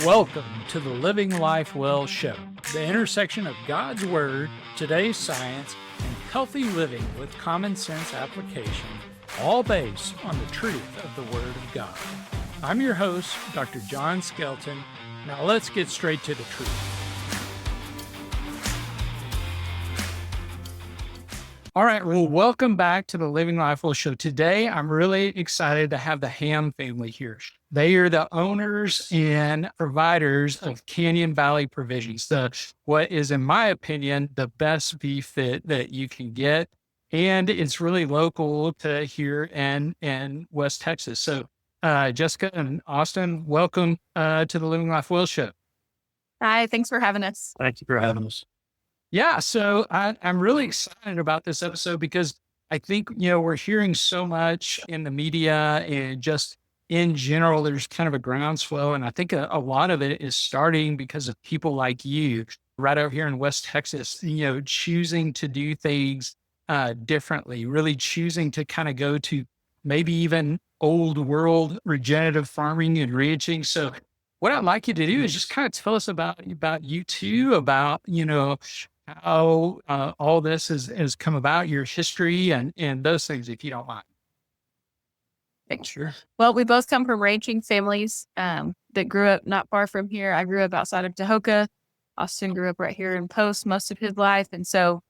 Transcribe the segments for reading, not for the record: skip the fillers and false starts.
Welcome to the Living Life Well show, the intersection of God's Word, today's science, and healthy living with common sense application, all based on the truth of the Word of God. I'm your host, Dr. John Skelton. Now let's get straight to the truth. All right, well, welcome back to the Living Life Well show. Today, I'm really excited to have the Ham family here. They are the owners and providers of Canyon Valley Provisions, what is, in my opinion, the best beef that you can get. And it's really local to here in West Texas. So, Jessica and Austin, welcome to the Living Life Well show. Hi, thanks for having us. Thank you for having us. Yeah, so I'm really excited about this episode because I think, we're hearing so much in the media and just in general, there's kind of a groundswell. And I think a lot of it is starting because of people like you right over here in West Texas, choosing to do things differently, really choosing to kind of go to maybe even old world regenerative farming and ranching. So what I'd like you to do is just kind of tell us about you two, about, how all this has come about, your history and those things, if you don't mind. Sure. Well, we both come from ranching families that grew up not far from here. I grew up outside of Tahoka. Austin grew up right here in Post most of his life. And so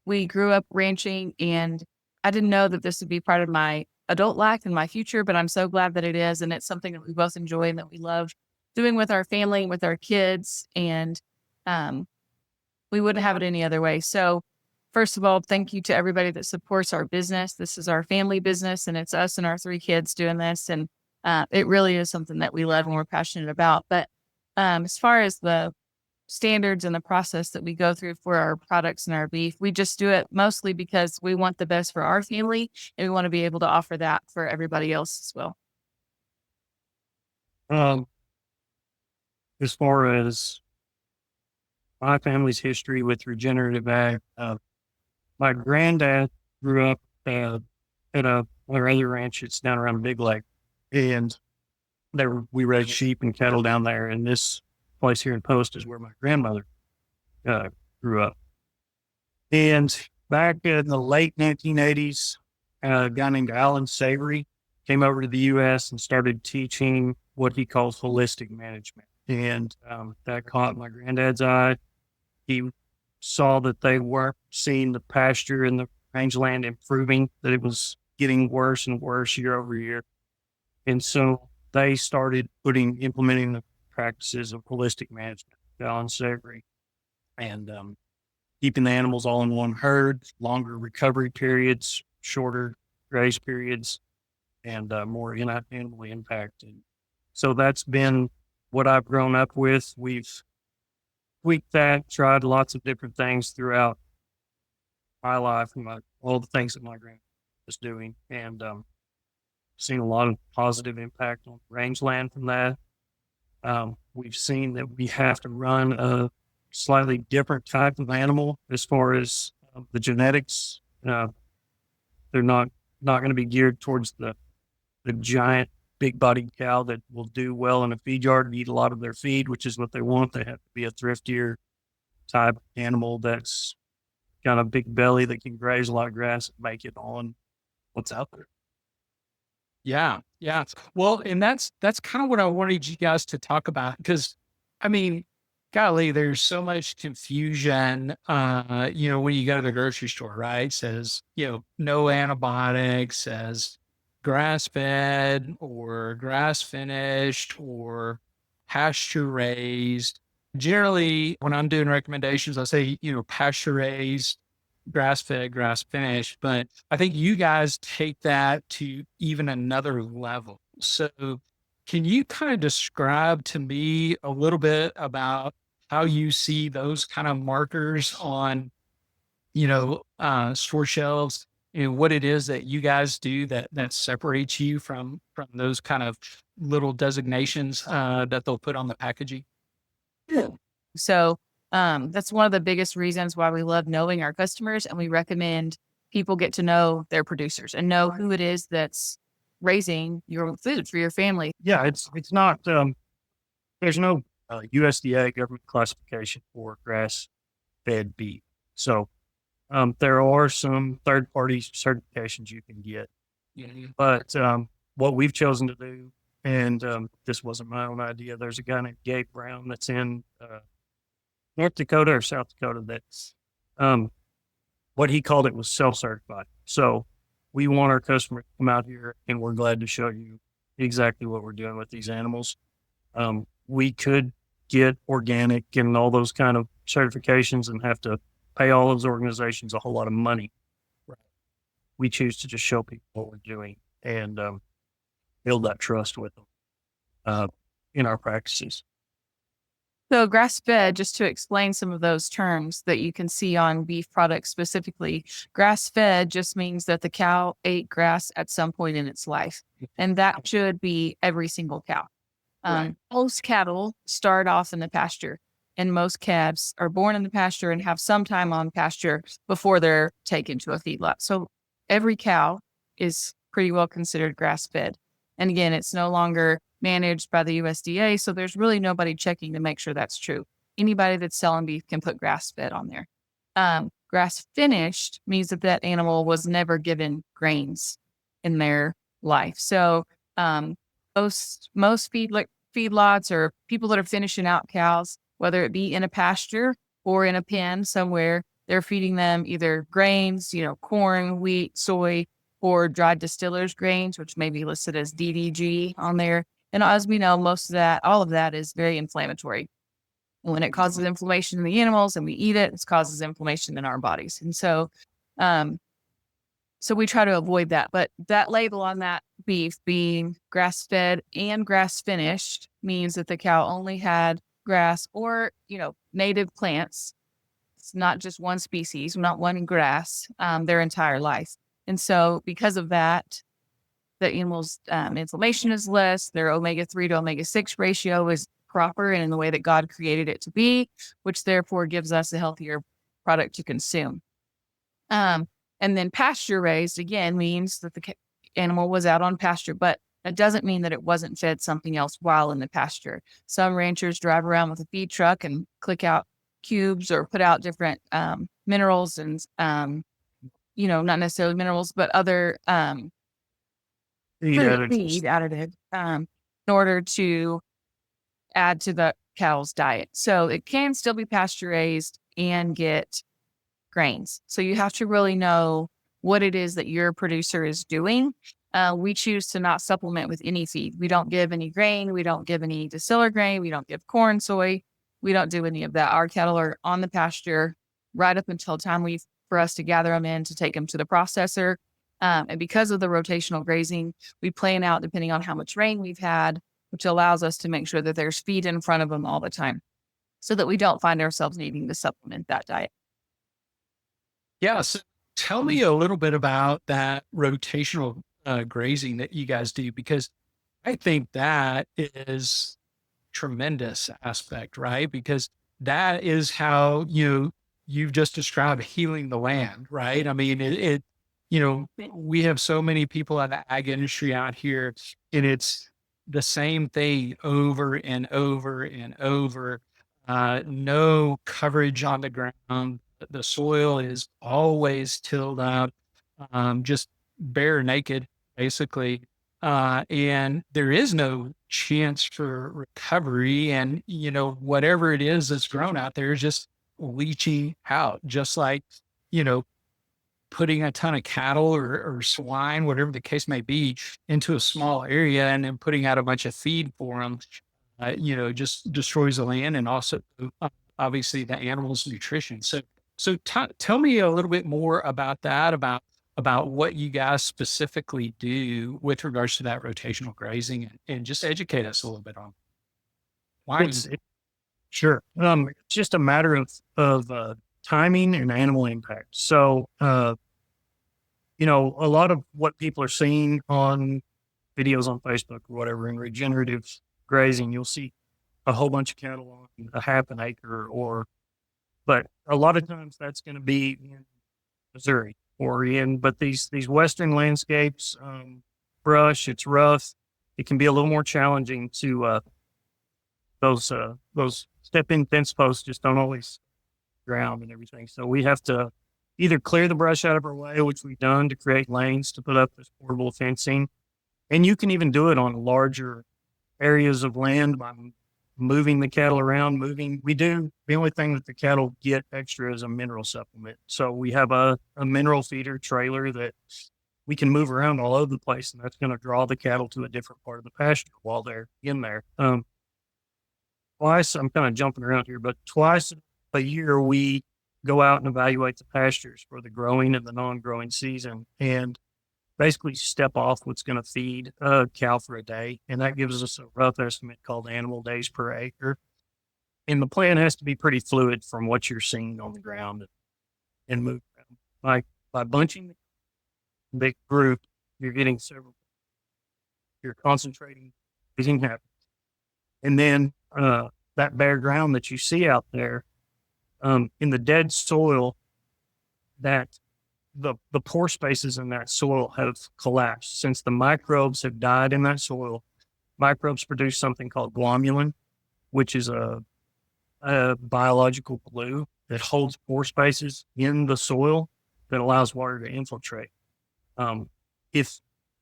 we grew up ranching, and I didn't know that this would be part of my adult life and my future, but I'm so glad that it is. And it's something that we both enjoy and that we love doing with our family, with our kids. And we wouldn't have it any other way. So first of all, thank you to everybody that supports our business. This is our family business, and it's us and our 3 kids doing this. And it really is something that we love and we're passionate about. But as far as the standards and the process that we go through for our products and our beef, we just do it mostly because we want the best for our family, and we want to be able to offer that for everybody else as well. As far as my family's history with regenerative ag, my granddad grew up at a other ranch. It's down around Big Lake, and we raised sheep and cattle down there. And this place here in Post is where my grandmother grew up. And back in the late 1980s, a guy named Alan Savory came over to the U.S. and started teaching what he calls holistic management. And that caught my granddad's eye. He saw that they weren't seeing the pasture and the rangeland improving, that it was getting worse and worse year over year. And so they started implementing the practices of holistic management, Alan Savory, and keeping the animals all in one herd, longer recovery periods, shorter graze periods, and more animal impact. And so that's been what I've grown up with. We've tweaked that, tried lots of different things throughout my life and all the things that my grandma was doing, and seen a lot of positive impact on rangeland from that. We've seen that we have to run a slightly different type of animal as far as the genetics. They're not going to be geared towards the giant big-bodied cow that will do well in a feed yard and eat a lot of their feed, which is what they want. They have to be a thriftier type animal that's got a big belly that can graze a lot of grass and make it on what's out there. Yeah. Well, and that's kind of what I wanted you guys to talk about, because, I mean, golly, there's so much confusion, when you go to the grocery store, right? It says, no antibiotics, says grass-fed or grass-finished or pasture-raised. Generally, when I'm doing recommendations, I say, pasture-raised, grass-fed, grass-finished. But I think you guys take that to even another level. So can you kind of describe to me a little bit about how you see those kind of markers on, store shelves, and what it is that you guys do that separates you from those kind of little designations that they'll put on the packaging? So that's one of the biggest reasons why we love knowing our customers, and we recommend people get to know their producers and know who it is that's raising your food for your family. Yeah, it's not there's no USDA government classification for grass-fed beef. So there are some third-party certifications you can get, but what we've chosen to do, and this wasn't my own idea. There's a guy named Gabe Brown that's in North Dakota or South Dakota that's what he called it was self-certified. So we want our customer to come out here, and we're glad to show you exactly what we're doing with these animals. We could get organic and all those kind of certifications and have to pay all those organizations a whole lot of money. Right. We choose to just show people what we're doing and build that trust with them in our practices. So grass fed, just to explain some of those terms that you can see on beef products specifically, grass fed just means that the cow ate grass at some point in its life. And that should be every single cow. Right. Most cattle start off in the pasture, and most calves are born in the pasture and have some time on pasture before they're taken to a feedlot. So every cow is pretty well considered grass fed. And again, it's no longer managed by the USDA. So there's really nobody checking to make sure that's true. Anybody that's selling beef can put grass fed on there. Grass finished means that that animal was never given grains in their life. So most feedlots or people that are finishing out cows, whether it be in a pasture or in a pen somewhere, they're feeding them either grains, corn, wheat, soy, or dried distillers grains, which may be listed as DDG on there. And as we know, all of that is very inflammatory. And when it causes inflammation in the animals and we eat it, it causes inflammation in our bodies. And so we try to avoid that. But that label on that beef being grass fed and grass finished means that the cow only had grass or, native plants. It's not just one species, not one grass, their entire life. And so because of that, the animal's inflammation is less, their omega-3 to omega-6 ratio is proper and in the way that God created it to be, which therefore gives us a healthier product to consume. And then pasture raised, again, means that the animal was out on pasture, but that doesn't mean that it wasn't fed something else while in the pasture. Some ranchers drive around with a feed truck and click out cubes or put out different minerals and not necessarily minerals, but other feed additive in order to add to the cow's diet. So it can still be pasture raised and get grains. So you have to really know what it is that your producer is doing. We choose to not supplement with any feed. We don't give any grain. We don't give any distiller grain. We don't give corn, soy. We don't do any of that. Our cattle are on the pasture right up until time for us to gather them in to take them to the processor. And because of the rotational grazing, we plan out depending on how much rain we've had, which allows us to make sure that there's feed in front of them all the time so that we don't find ourselves needing to supplement that diet. Yeah. So tell me a little bit about that rotational grazing that you guys do, because I think that is tremendous aspect, right? Because that is how you've just described healing the land, right? I mean, we have so many people in the ag industry out here, and it's the same thing over and over and over. No coverage on the ground. The soil is always tilled out, just bare naked, basically. And there is no chance for recovery. And, whatever it is that's grown out there is just leaching out, just like, you know, putting a ton of cattle or swine, whatever the case may be, into a small area and then putting out a bunch of feed for them, just destroys the land and also obviously the animal's nutrition. So tell me a little bit more about that, about what you guys specifically do with regards to that rotational grazing, and just educate us a little bit on why. Sure. It's just a matter of timing and animal impact. So, a lot of what people are seeing on videos on Facebook or whatever in regenerative grazing, you'll see a whole bunch of cattle on a half an acre, but a lot of times that's going to be in Missouri but these Western landscapes, brush, it's rough. It can be a little more challenging to those step-in fence posts just don't always ground and everything. So we have to either clear the brush out of our way, which we've done to create lanes to put up this portable fencing. And you can even do it on larger areas of land by moving the cattle around, the only thing that the cattle get extra is a mineral supplement. So we have a mineral feeder trailer that we can move around all over the place, and that's going to draw the cattle to a different part of the pasture while they're in there. I'm kind of jumping around here, but twice a year we go out and evaluate the pastures for the growing and the non-growing season, and basically step off what's going to feed a cow for a day. And that gives us a rough estimate called animal days per acre. And the plan has to be pretty fluid from what you're seeing on the ground and move around. By bunching the big group, you're getting you're concentrating grazing habits. And then that bare ground that you see out there in the dead soil, that the pore spaces in that soil have collapsed. Since the microbes have died in that soil, microbes produce something called glomalin, which is a biological glue that holds pore spaces in the soil that allows water to infiltrate. If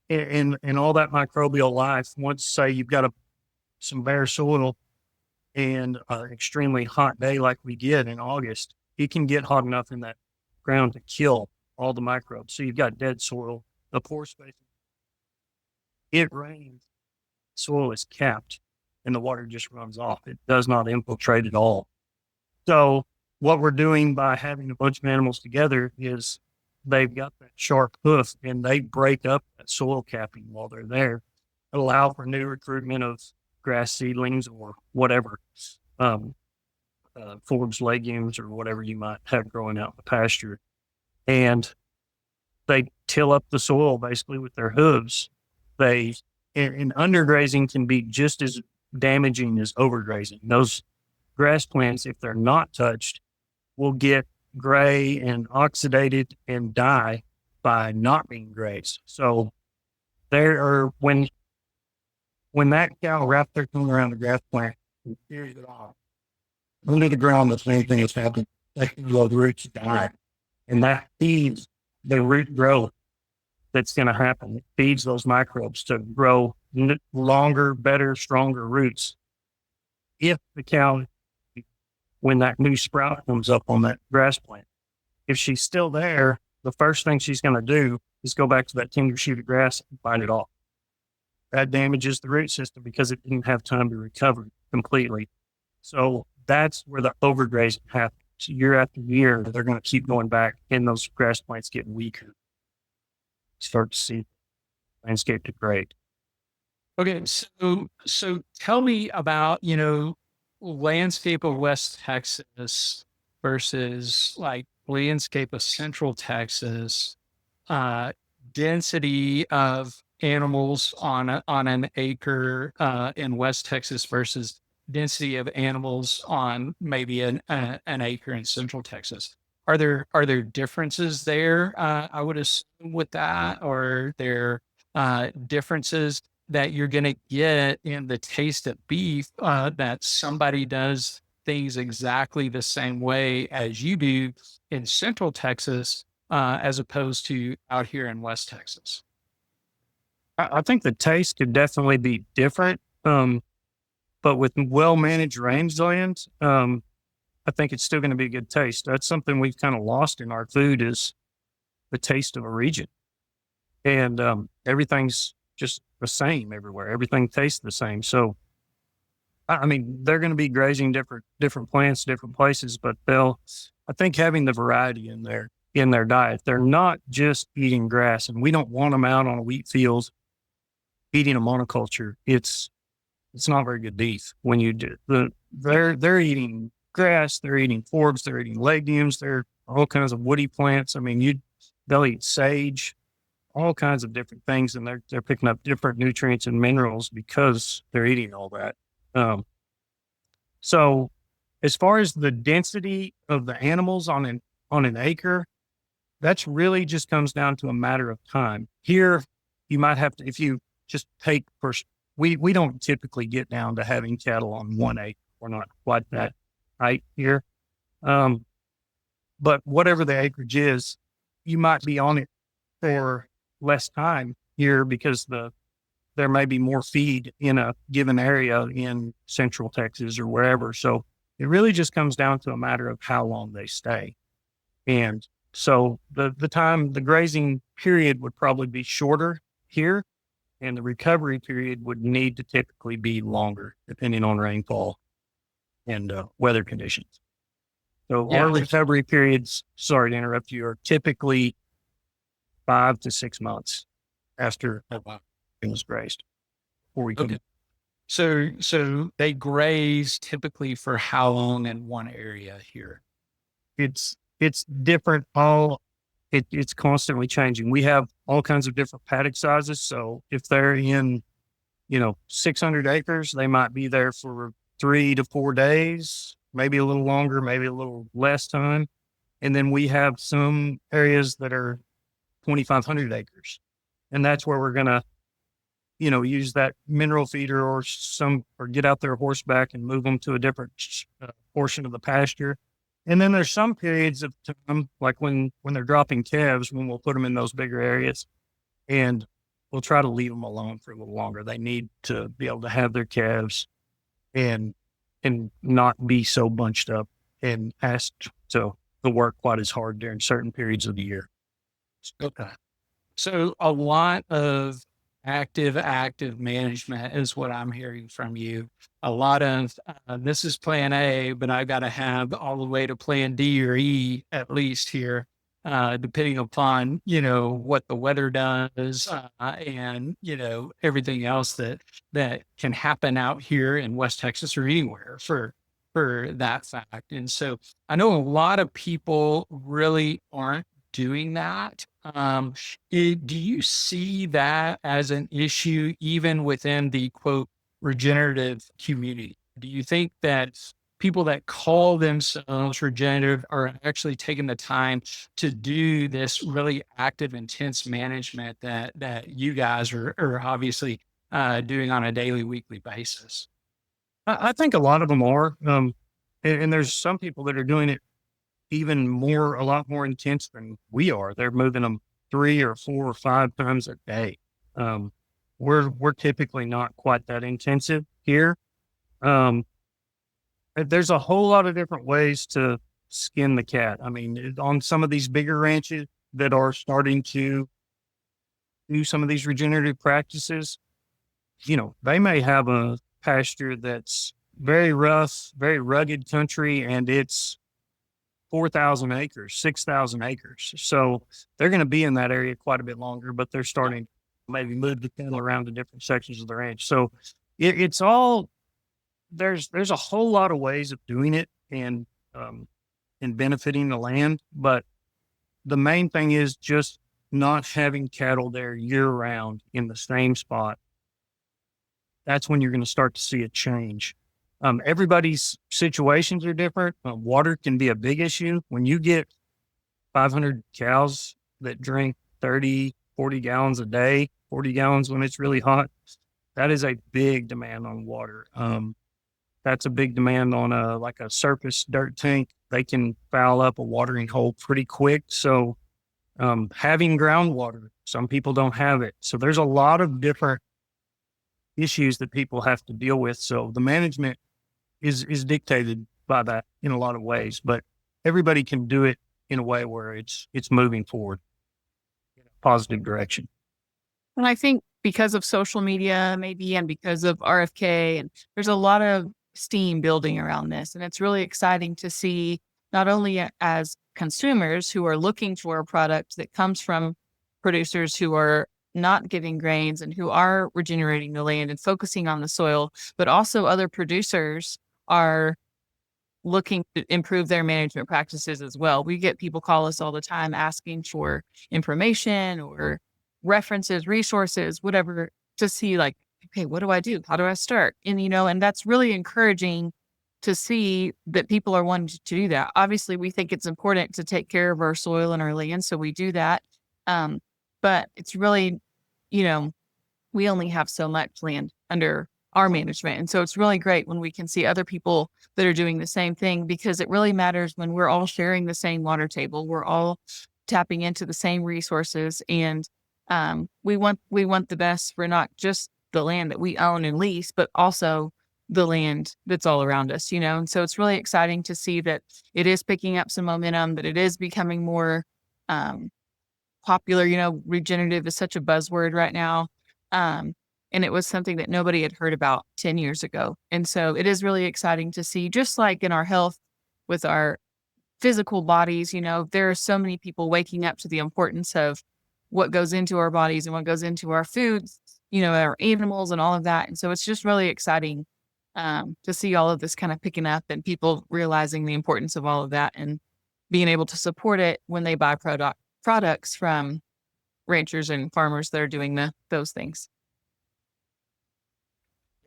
in all that microbial life, once say you've got some bare soil and an extremely hot day like we get in August, it can get hot enough in that ground to kill all the microbes. So you've got dead soil, the pore space. It rains, soil is capped, and the water just runs off. It does not infiltrate at all. So what we're doing by having a bunch of animals together is they've got that sharp hoof, and they break up that soil capping while they're there, allow for new recruitment of grass seedlings or whatever, forage legumes or whatever you might have growing out in the pasture. And they till up the soil basically with their hooves. And undergrazing can be just as damaging as overgrazing. Those grass plants, if they're not touched, will get gray and oxidated and die by not being grazed. So when that cow wraps their tongue around the grass plant and shears it off, under the ground, the same thing is happening. The roots die. And that feeds the root growth that's going to happen. It feeds those microbes to grow longer, better, stronger roots. If the cow, when that new sprout comes up on that grass plant, if she's still there, the first thing she's going to do is go back to that tender shoot of grass and bite it off. That damages the root system because it didn't have time to recover completely. So that's where the overgrazing happens. Year after year, they're going to keep going back, and those grass plants get weaker. Start to see the landscape degrade. Okay, so tell me about, landscape of West Texas versus like landscape of Central Texas, density of animals on an acre in West Texas versus density of animals on maybe an acre in Central Texas. Are there differences there? I would assume with that, or there differences that you're going to get in the taste of beef, that somebody does things exactly the same way as you do in Central Texas, as opposed to out here in West Texas? I think the taste could definitely be different. But with well-managed rangelands, I think it's still going to be a good taste. That's something we've kind of lost in our food is the taste of a region. And everything's just the same everywhere. Everything tastes the same. So, I mean, they're going to be grazing different plants, different places, but I think having the variety in their diet, they're not just eating grass, and we don't want them out on a wheat field eating a monoculture. It's not very good beef when you do. They're eating grass, they're eating forbs, they're eating legumes, they're all kinds of woody plants. I mean, they'll eat sage, all kinds of different things, and they're picking up different nutrients and minerals because they're eating all that. So as far as the density of the animals on an acre, that's really just comes down to a matter of time. Here, you might have to, if you just take we don't typically get down to having cattle on 1 acre. We're not quite that tight here. Um, but whatever the acreage is, you might be on it for less time here because there may be more feed in a given area in central Texas or wherever. So it really just comes down to a matter of how long they stay. And so the grazing period would probably be shorter here, and the recovery period would need to typically be longer depending on rainfall and weather conditions. So our Yeah. recovery periods, sorry to interrupt you, are typically 5 to 6 months after Oh, wow. it was grazed before we Okay. can. So they graze typically for how long in one area here? It's different. It's constantly changing. We have all kinds of different paddock sizes. So if they're in, 600 acres, they might be there for 3 to 4 days, maybe a little longer, maybe a little less time. And then we have some areas that are 2,500 acres. And that's where we're going to, use that mineral feeder or get out there horseback and move them to a different portion of the pasture. And then there's some periods of time, like when they're dropping calves, when we'll put them in those bigger areas and we'll try to leave them alone for a little longer. They need to be able to have their calves and not be so bunched up and asked to work quite as hard during certain periods of the year. Okay. So a lot of active management is what I'm hearing from you. A lot of this is plan A, but I've got to have all the way to plan D or E at least here, depending upon, what the weather does, and, everything else that can happen out here in West Texas or anywhere for that fact. And so I know a lot of people really aren't doing that. Do you see that as an issue even within the quote regenerative community? Do you think that people that call themselves regenerative are actually taking the time to do this really active, intense management that you guys are obviously doing on a daily, weekly basis? I think a lot of them are. And there's some people that are doing it a lot more intense than we are. They're moving them 3 or 4 or 5 times a day. We're typically not quite that intensive here. Um, there's a whole lot of different ways to skin the cat. I mean, on some of these bigger ranches that are starting to do some of these regenerative practices, they may have a pasture that's very rough, very rugged country, and it's 4,000 acres, 6,000 acres. So they're going to be in that area quite a bit longer, but they're starting to maybe move the cattle around to different sections of the ranch. So it's all, there's a whole lot of ways of doing it and benefiting the land. But the main thing is just not having cattle there year round in the same spot. That's when you're going to start to see a change. Everybody's situations are different. Water can be a big issue. When you get 500 cows that drink 30, 40 gallons a day, 40 gallons when it's really hot, that is a big demand on water. That's a big demand on like a surface dirt tank. They can foul up a watering hole pretty quick. So having groundwater, some people don't have it. So there's a lot of different issues that people have to deal with. So the management is dictated by that in a lot of ways, but everybody can do it in a way where it's moving forward in a positive direction. And I think because of social media, maybe, and because of RFK, and there's a lot of steam building around this. And it's really exciting to see not only as consumers who are looking for a product that comes from producers who are not giving grains and who are regenerating the land and focusing on the soil, but also other producers are looking to improve their management practices as well. We get people call us all the time asking for information or references, resources, whatever, to see like, okay, what do I do? How do I start? And, and that's really encouraging to see that people are wanting to do that. Obviously, we think it's important to take care of our soil and our land, so we do that. But it's really, we only have so much land under our management. And so it's really great when we can see other people that are doing the same thing, because it really matters when we're all sharing the same water table. We're all tapping into the same resources, and we want the best for not just the land that we own and lease, but also the land that's all around us, you know? And so it's really exciting to see that it is picking up some momentum, that it is becoming more um, popular. You know, regenerative is such a buzzword right now. Um, and it was something that nobody had heard about 10 years ago. And so it is really exciting to see, just like in our health with our physical bodies, you know, there are so many people waking up to the importance of what goes into our bodies and what goes into our foods, you know, our animals and all of that. And so it's just really exciting to see all of this kind of picking up and people realizing the importance of all of that and being able to support it when they buy products from ranchers and farmers that are doing those things.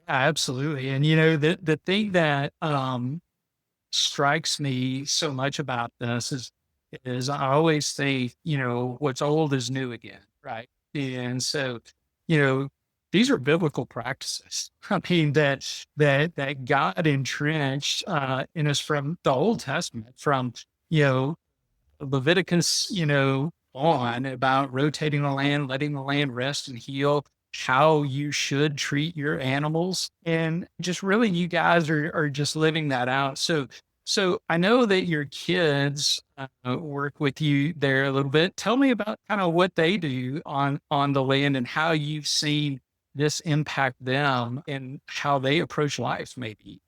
Yeah, absolutely. And the thing that strikes me so much about this is I always say, what's old is new again, right? And so, you know, these are biblical practices. I mean that God entrenched in us from the Old Testament, from you know Leviticus, on about rotating the land, letting the land rest and heal, how you should treat your animals. And just really, you guys are just living that out. So I know that your kids work with you there a little bit. Tell me about kind of what they do on the land and how you've seen this impact them and how they approach life, maybe.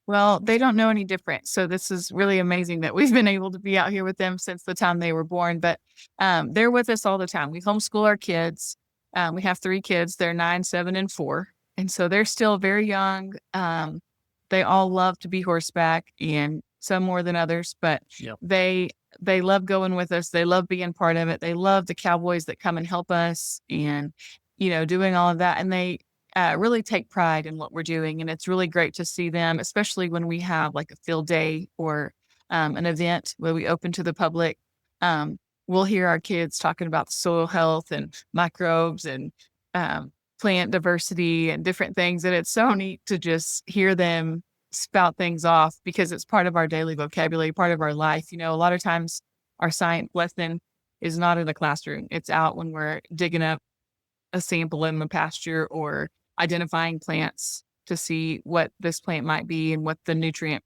Well, they don't know any different. So this is really amazing that we've been able to be out here with them since the time they were born. But they're with us all the time. We homeschool our kids. We have 3 kids. They're 9, 7, and 4. And so they're still very young. They all love to be horseback, and some more than others, but Yep. they love going with us. They love being part of it. They love the cowboys that come and help us, and doing all of that. And they really take pride in what we're doing. And it's really great to see them, especially when we have like a field day or an event where we open to the public. Um, we'll hear our kids talking about soil health and microbes and um, plant diversity and different things. And it's so neat to just hear them spout things off, because it's part of our daily vocabulary, part of our life. A lot of times our science lesson is not in the classroom. It's out when we're digging up a sample in the pasture or identifying plants to see what this plant might be and what the nutrient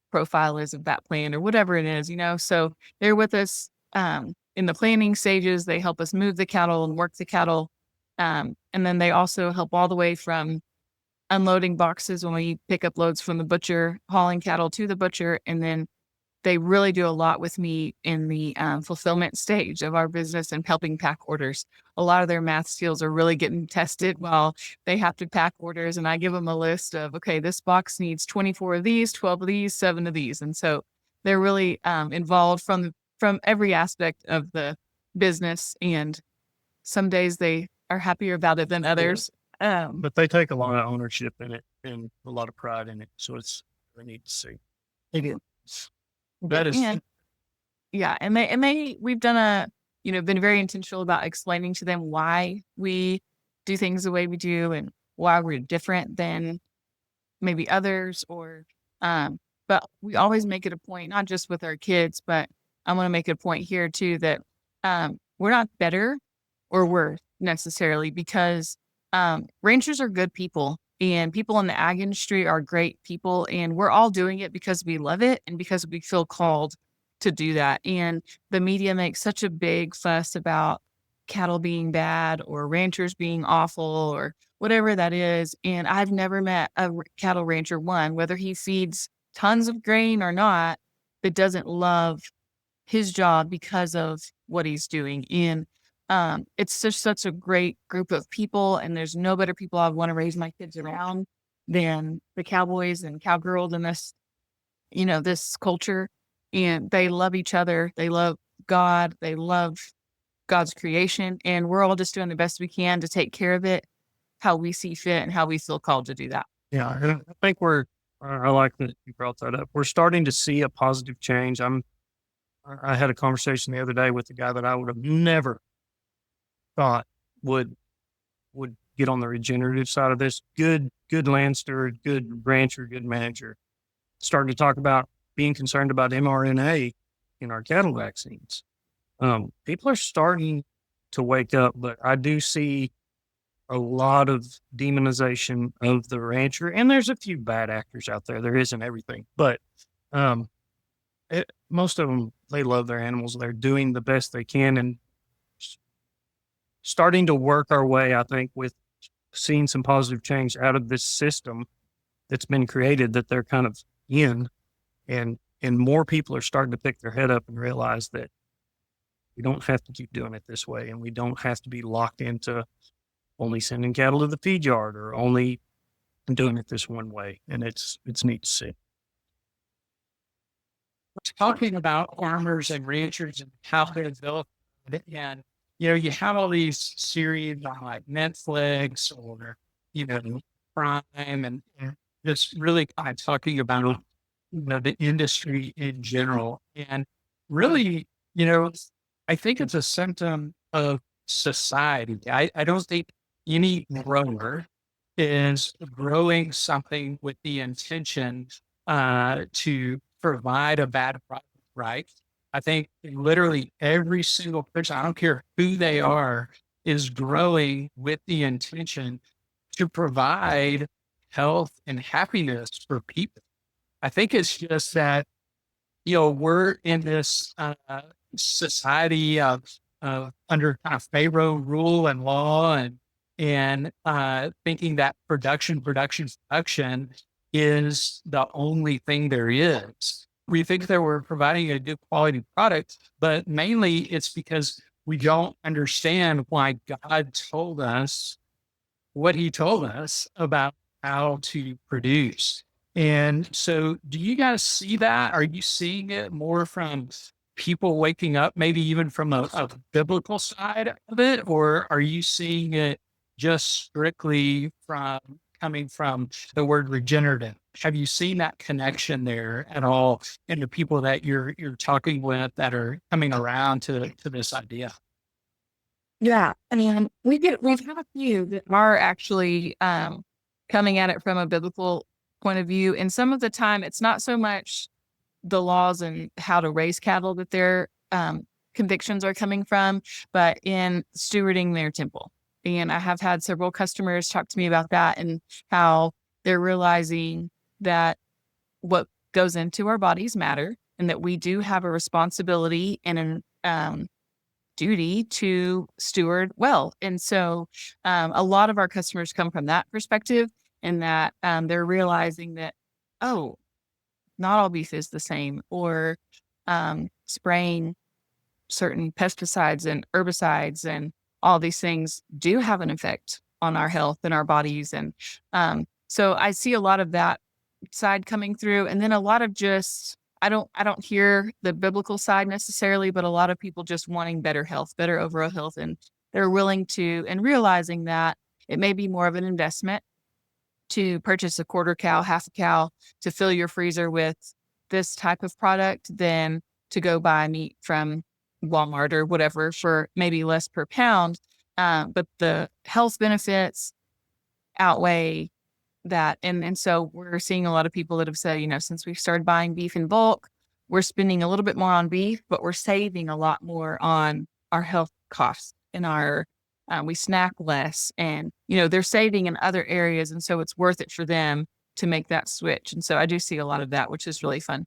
profile is of that plant or whatever it is. So they're with us in the planning stages. They help us move the cattle and work the cattle. And then they also help all the way from unloading boxes when we pick up loads from the butcher, hauling cattle to the butcher, and then they really do a lot with me in the fulfillment stage of our business and helping pack orders. A lot of their math skills are really getting tested while they have to pack orders. And I give them a list of, okay, this box needs 24 of these, 12 of these, 7 of these. And so they're really involved from every aspect of the business. And some days they are happier about it than others. But they take a lot of ownership in it and a lot of pride in it. So it's really neat to see. They do. That is, And yeah, we've done been very intentional about explaining to them why we do things the way we do and why we're different than maybe others, or but we always make it a point, not just with our kids, but I want to make it a point here too, that we're not better or worse necessarily, because ranchers are good people, and people in the ag industry are great people, and we're all doing it because we love it and because we feel called to do that. And the media makes such a big fuss about cattle being bad or ranchers being awful or whatever that is. And I've never met a cattle rancher, one, whether he feeds tons of grain or not, that doesn't love his job because of what he's doing. And it's just such a great group of people, and there's no better people I want to raise my kids around than the cowboys and cowgirls in this culture. And they love each other. They love God. They love God's creation. And we're all just doing the best we can to take care of it how we see fit and how we feel called to do that. Yeah. And I think I like that you brought that up. We're starting to see a positive change. I had a conversation the other day with a guy that I would have never thought would get on the regenerative side of this. Good land steward, good rancher, good manager. Starting to talk about being concerned about mRNA in our cattle vaccines. People are starting to wake up, but I do see a lot of demonization of the rancher, and there's a few bad actors out there. There isn't everything, but um, most of them, they love their animals. They're doing the best they can, and starting to work our way, I think, with seeing some positive change out of this system that's been created that they're kind of in, and more people are starting to pick their head up and realize that we don't have to keep doing it this way, and we don't have to be locked into only sending cattle to the feed yard or only doing it this one way. And it's neat to see. Talking about farmers and ranchers and how they're developed, and you have all these series on like Netflix or Prime, and just really kind of talking about the industry in general. And really, I think it's a symptom of society. I don't think any grower is growing something with the intention to provide a bad product, right? I think literally every single person, I don't care who they are, is growing with the intention to provide health and happiness for people. I think it's just that, we're in this society of under kind of Pharaoh rule and law, and thinking that production is the only thing there is. We think that we're providing a good quality product, but mainly it's because we don't understand why God told us what he told us about how to produce. And so, do you guys see that? Are you seeing it more from people waking up, maybe even from a biblical side of it? Or are you seeing it just strictly from coming from the word regenerative? Have you seen that connection there at all in the people that you're talking with that are coming around to this idea? Yeah, and we've had a few that are actually coming at it from a biblical point of view. And some of the time, it's not so much the laws and how to raise cattle that their convictions are coming from, but in stewarding their temple. And I have had several customers talk to me about that and how they're realizing that what goes into our bodies matter, and that we do have a responsibility and an duty to steward well. And so a lot of our customers come from that perspective, and that they're realizing that, oh, not all beef is the same, or spraying certain pesticides and herbicides and all these things do have an effect on our health and our bodies. And so I see a lot of that side coming through. And then a lot of just, I don't hear the biblical side necessarily, but a lot of people just wanting better health, better overall health. And they're willing to, and realizing that it may be more of an investment to purchase a quarter cow, half a cow, to fill your freezer with this type of product than to go buy meat from Walmart or whatever for maybe less per pound. But the health benefits outweigh that. And so we're seeing a lot of people that have said, since we've started buying beef in bulk, we're spending a little bit more on beef, but we're saving a lot more on our health costs and we snack less, and, they're saving in other areas. And so it's worth it for them to make that switch. And so I do see a lot of that, which is really fun.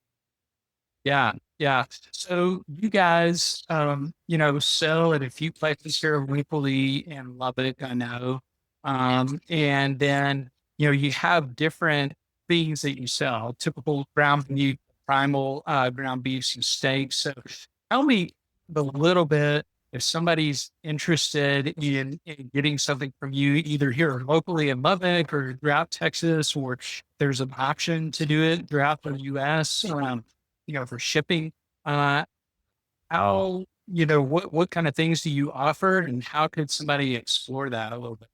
Yeah, yeah. So you guys, sell at a few places here locally in Lubbock, I know. And then, you have different things that you sell, typical ground beef, primal ground beefs and steaks. So tell me a little bit if somebody's interested in getting something from you, either here locally in Lubbock or throughout Texas, or there's an option to do it throughout the US. For shipping, uh, what kind of things do you offer, and how could somebody explore that a little bit?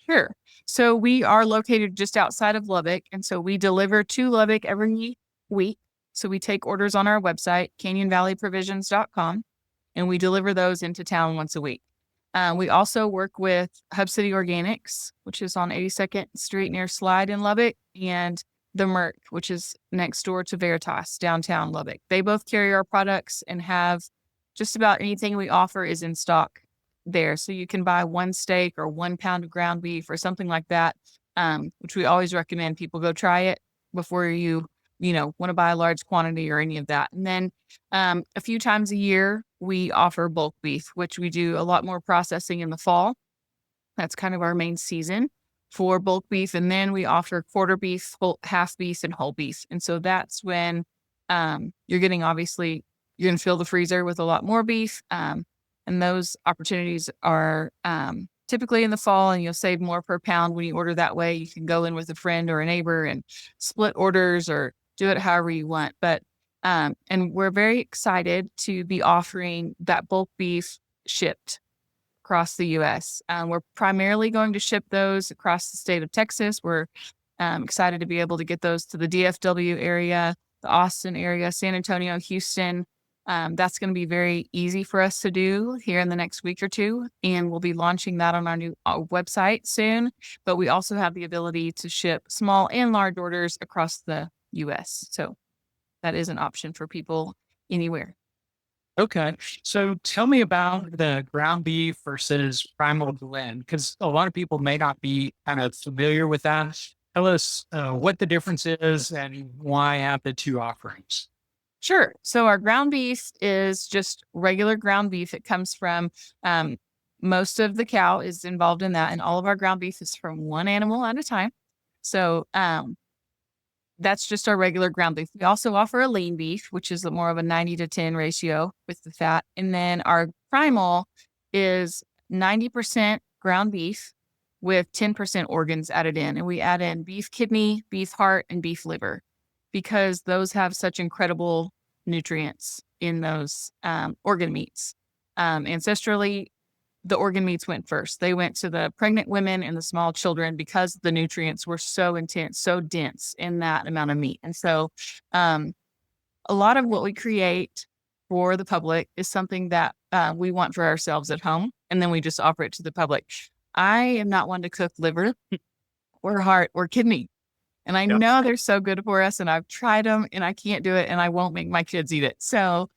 Sure. So we are located just outside of Lubbock. And so we deliver to Lubbock every week. So we take orders on our website, canyonvalleyprovisions.com, and we deliver those into town once a week. We also work with Hub City Organics, which is on 82nd Street near Slide in Lubbock, and the Merc, which is next door to Veritas, downtown Lubbock. They both carry our products and have just about anything we offer is in stock there. So you can buy 1 steak or 1 pound of ground beef or something like that, which we always recommend people go try it before you know, want to buy a large quantity or any of that. And then a few times a year, we offer bulk beef, which we do a lot more processing in the fall. That's kind of our main season for bulk beef. And then we offer quarter beef, half beef, and whole beef. And so that's when you're getting, obviously, you're going to fill the freezer with a lot more beef. And those opportunities are typically in the fall, and you'll save more per pound when you order that way. You can go in with a friend or a neighbor and split orders or do it however you want. But and we're very excited to be offering that bulk beef shipped across the U.S. We're primarily going to ship those across the state of Texas. We're excited to be able to get those to the DFW area, the Austin area, San Antonio, Houston. That's going to be very easy for us to do here in the next week or two. And we'll be launching that on our new website soon. But we also have the ability to ship small and large orders across the US. So that is an option for people anywhere. Okay. So tell me about the ground beef versus primal blend, because a lot of people may not be kind of familiar with that. Tell us what the difference is and why have the two offerings. Sure. So our ground beef is just regular ground beef. It comes from most of the cow is involved in that, and all of our ground beef is from one animal at a time. So that's just our regular ground beef. We also offer a lean beef, which is more of a 90-10 ratio with the fat. And then our primal is 90% ground beef with 10% organs added in. And we add in beef kidney, beef heart, and beef liver because those have such incredible nutrients in those organ meats. Ancestrally, the organ meats went first. They went to the pregnant women and the small children because the nutrients were so intense, so dense in that amount of meat. And so a lot of what we create for the public is something that we want for ourselves at home, and then we just offer it to the public. I am not one to cook liver or heart or kidney. And I know they're so good for us, and I've tried them and I can't do it, and I won't make my kids eat it. So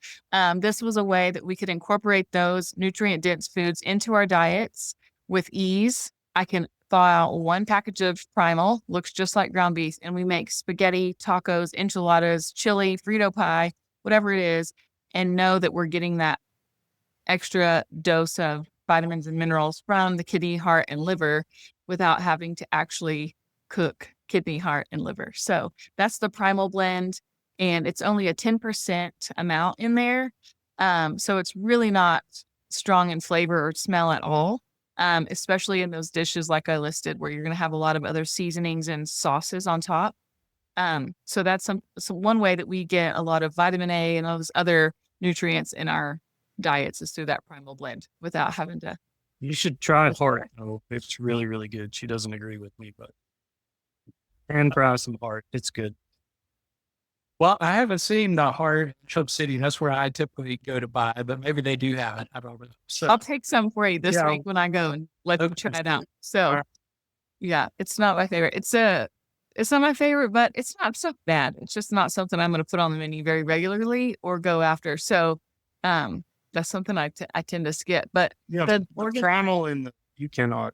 this was a way that we could incorporate those nutrient dense foods into our diets with ease. I can thaw out 1 package of primal, looks just like ground beef, and we make spaghetti, tacos, enchiladas, chili, Frito pie, whatever it is, and know that we're getting that extra dose of vitamins and minerals from the kidney, heart, and liver without having to actually cook kidney, heart, and liver. So that's the primal blend, and it's only a 10% amount in there. So it's really not strong in flavor or smell at all, especially in those dishes like I listed, where you're going to have a lot of other seasonings and sauces on top. So that's one way that we get a lot of vitamin A and all those other nutrients in our diets is through that primal blend without having to. You should try heart. Oh, it's really, really good. She doesn't agree with me, but and try some heart. It's good. Well, I haven't seen the heart in Hub City. That's where I typically go to buy, but maybe they do have it. I don't know. So I'll take some for you this week when I go and let you try it out. So yeah, it's not my favorite. It's not my favorite, but it's not so bad. It's just not something I'm going to put on the menu very regularly or go after. So that's something I tend to skip. But the primal and you cannot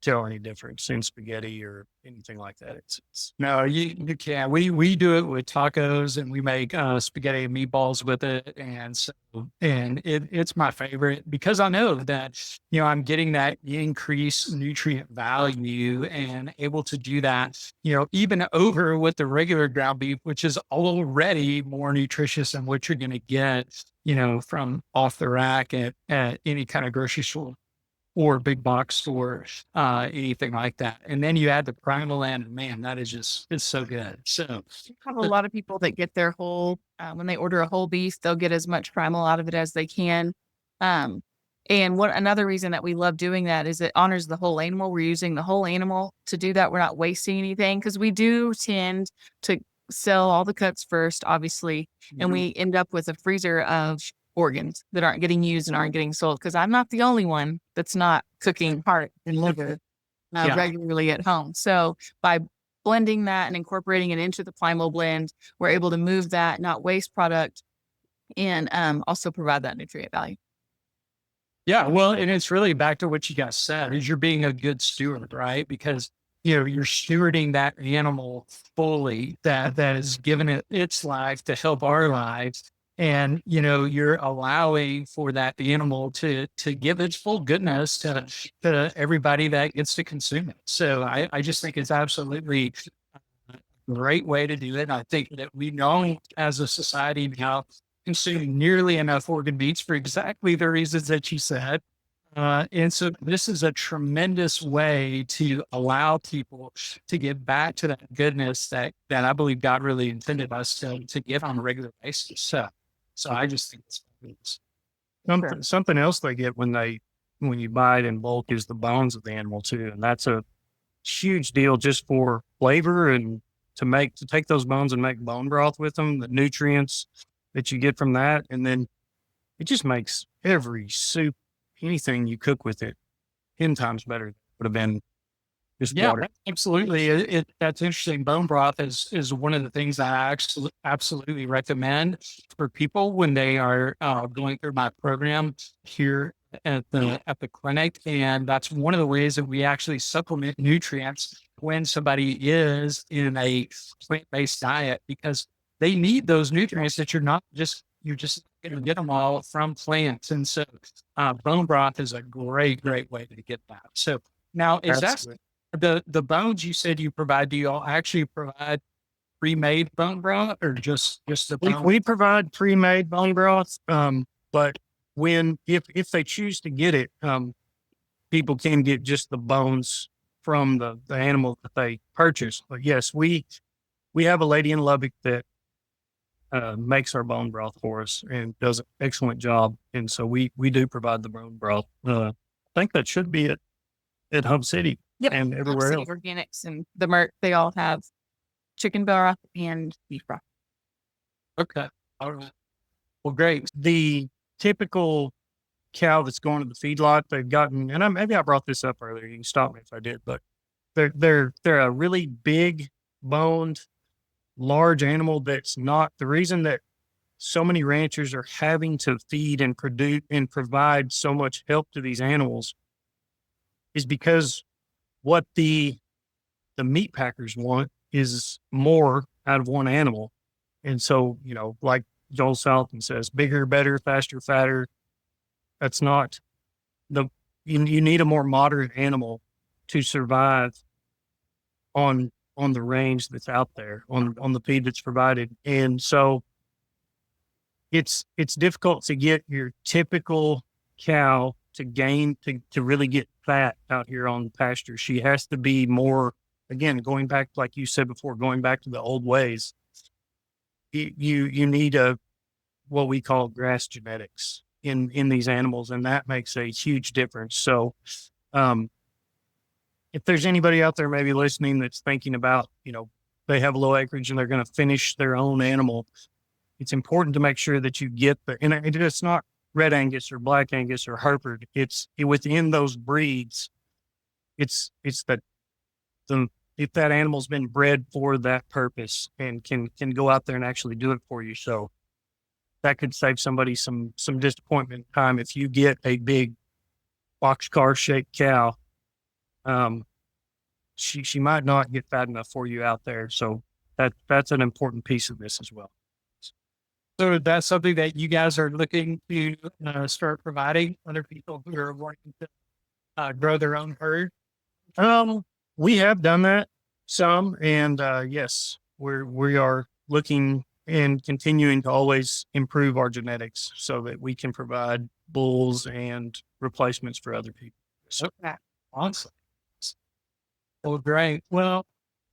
tell any difference in spaghetti or anything like that. It's no, you can't. We do it with tacos, and we make spaghetti and meatballs with it, and so it's my favorite because I know that I'm getting that increased nutrient value and able to do that even over with the regular ground beef, which is already more nutritious than what you're going to get from off the rack at any kind of grocery store or big box store, anything like that. And then you add the primal and man, that is it's so good. So we have a lot of people that get their whole, when they order a whole beef, they'll get as much primal out of it as they can. And another reason that we love doing that is it honors the whole animal. We're using the whole animal to do that. We're not wasting anything because we do tend to sell all the cuts first, obviously. And we end up with a freezer of organs that aren't getting used and aren't getting sold. Because I'm not the only one that's not cooking heart and liver Yeah. regularly at home. So by blending that and incorporating it into the primal blend, we're able to move that not waste product and also provide that nutrient value. Yeah, well, and it's really back to what you guys said, is you're being a good steward, right? Because you're stewarding that animal fully, that is giving it its life to help our lives. And you're allowing for that the animal to give its full goodness to everybody that gets to consume it. So I just think it's absolutely great way to do it. I think that we know as a society now consume nearly enough organ meats for exactly the reasons that you said. And so this is a tremendous way to allow people to get back to that goodness that I believe God really intended us to give on a regular basis. So I just think it's fabulous. Something else they get when you buy it in bulk is the bones of the animal too, and that's a huge deal just for flavor and to take those bones and make bone broth with them, the nutrients that you get from that, and then it just makes every soup, anything you cook with it, 10 times better than it would have been just Yeah, water. absolutely. That's interesting. Bone broth is one of the things I absolutely recommend for people when they are going through my program here at the clinic, and that's one of the ways that we actually supplement nutrients when somebody is in a plant-based diet, because they need those nutrients that you're just going to get them all from plants, and so bone broth is a great way to get that. So now, is that Absolutely. the bones you said you provide? Do you all actually provide pre-made bone broth, or just the bone? We provide pre-made bone broth, but if they choose to get it, people can get just the bones from the animal that they purchase. But yes, we have a lady in Lubbock that makes our bone broth for us and does an excellent job. And so we do provide the bone broth. I think that should be it at Hub City Yep. and everywhere City else. Organics and the Merc, they all have chicken broth and beef broth. Okay, all right. Well, great. The typical cow that's going to the feedlot, they've gotten, and maybe I brought this up earlier. You can stop me if I did, but they're a really big boned, large animal. That's not the reason that so many ranchers are having to feed and produce and provide so much help to these animals is because what the meat packers want is more out of one animal. And so, like Joel Salton says, bigger, better, faster, fatter. That's not the, you need a more moderate animal to survive on the range that's out there, on the feed that's provided. And so it's difficult to get your typical cow to really get fat out here on the pasture. She has to be more, again, going back, like you said before, going back to the old ways. You need what we call grass genetics in these animals, and that makes a huge difference. So, if there's anybody out there maybe listening that's thinking about, they have low acreage and they're going to finish their own animal, it's important to make sure that you get and it's not red Angus or black Angus or Hereford. It's within those breeds. It's that if that animal's been bred for that purpose and can go out there and actually do it for you. So that could save somebody some disappointment time. If you get a big boxcar shaped cow, she might not get fat enough for you out there. So that's an important piece of this as well. So that's something that you guys are looking to start providing other people who are wanting to grow their own herd. We have done that some, and yes, we are looking and continuing to always improve our genetics so that we can provide bulls and replacements for other people. Okay, awesome. Well, great. Well,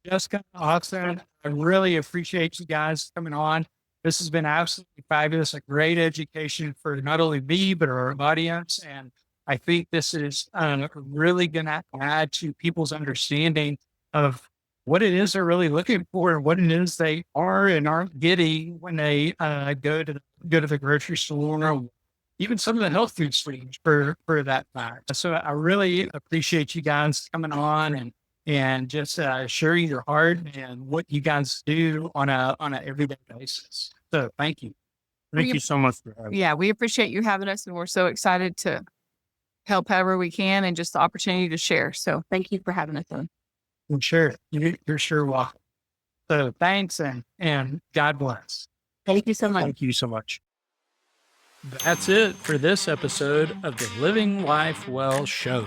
Jessica, Austin, I really appreciate you guys coming on. This has been absolutely fabulous, a great education for not only me, but our audience. And I think this is really going to add to people's understanding of what it is they're really looking for and what it is they are and aren't getting when they go to the grocery store or even some of the health food stores for that fact. So I really appreciate you guys coming on and just sharing your heart and what you guys do on a everyday basis. So thank you. Thank We, you so much for having me. yeah, we appreciate you having us, and we're so excited to help however we can and just the opportunity to share. So thank you for having us on. I'm sure you're sure welcome. So thanks and God bless. Thank you so much. Thank you so much. That's it for this episode of the Living Life Well show.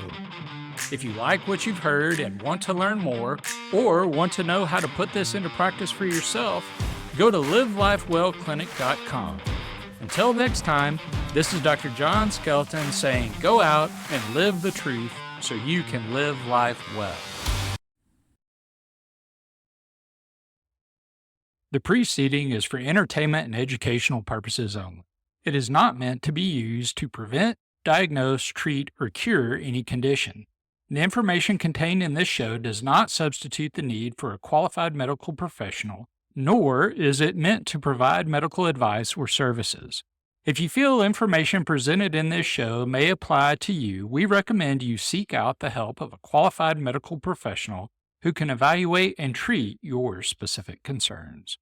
If you like what you've heard and want to learn more, or want to know how to put this into practice for yourself, go to livelifewellclinic.com. Until next time, this is Dr. John Skelton saying go out and live the truth so you can live life well. The preceding is for entertainment and educational purposes only. It is not meant to be used to prevent, diagnose, treat, or cure any condition. The information contained in this show does not substitute the need for a qualified medical professional, nor is it meant to provide medical advice or services. If you feel information presented in this show may apply to you, we recommend you seek out the help of a qualified medical professional who can evaluate and treat your specific concerns.